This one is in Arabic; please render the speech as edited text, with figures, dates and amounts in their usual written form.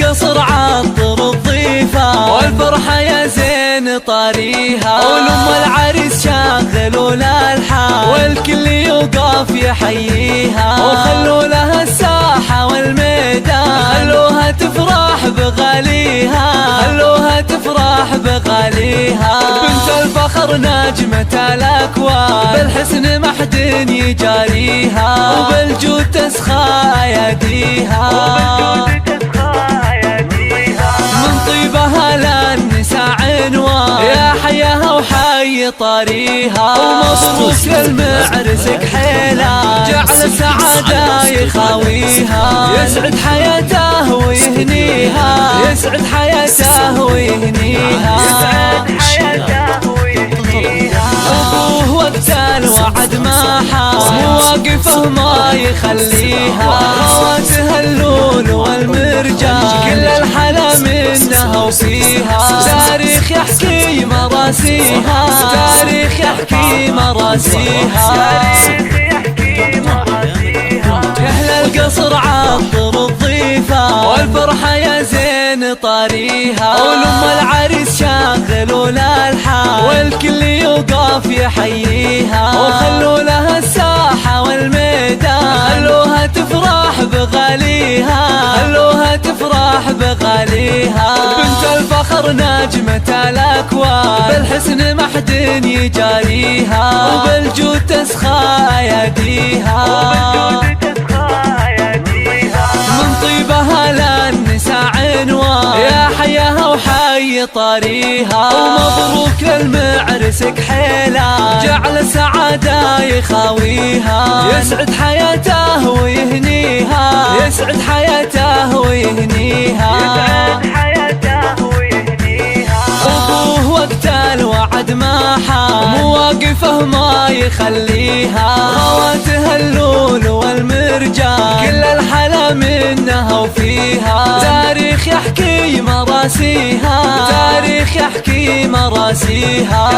القصر عطر الضيفة والفرحة يا زين طاريها، ولم العريس شاغلوا الالحان والكل يوقف يحييها، وخلوا لها الساحة والميدان خلوها تفرح بغاليها، خلوها تفرح بغاليها. بنت الفخر نجمة الأكوان بالحسن ما حد يجاريها، وبالجود تسخى أيديها، من طيبها للنساء عنوان يا حياها وحي طاريها، ومصروف للمعرس كحيلة جعل سعادة يخاويها، يسعد حياته ويهنيها، يسعد حياته ويهنيها، يسعد حياته ويهنيها. أبوه وقت الوعد ما حاس مواقفه ما يخليها، خواتها اللول والمرجان كل الحلا منها وفيها، تاريخ يحكي مراسيها، تاريخ يحكي مراسيها. يحلى القصر عطر الضيفة والفرحة يا زين طاريها، ولم العريس شاغلوا الالحان والكل يوقف يحييها، وخلوا لها الساحة والميدان خلوها تفرح بغاليها، خلوها تفرح بغاليها. بنت الفخر نجمة الأكوان بالحسن ما حد يجاريها، وبالجود تسخى أيديها، من طيبها للنساء عنوان يا حياها وحي طاريها، ومبروك للمعرس كحيلة جعل سعادة يخاويها، يسعد حياته ويهنيها، يسعد حياته ويهنيها، يسعد حياته ويهنيها. أبوه وقت الوعد ما حاس مواقفه ما يخليها، خواتها اللول والمرجان كل الحلا منها وفيها، تاريخ يحكي مراسيها، تاريخ يحكي مراسيها.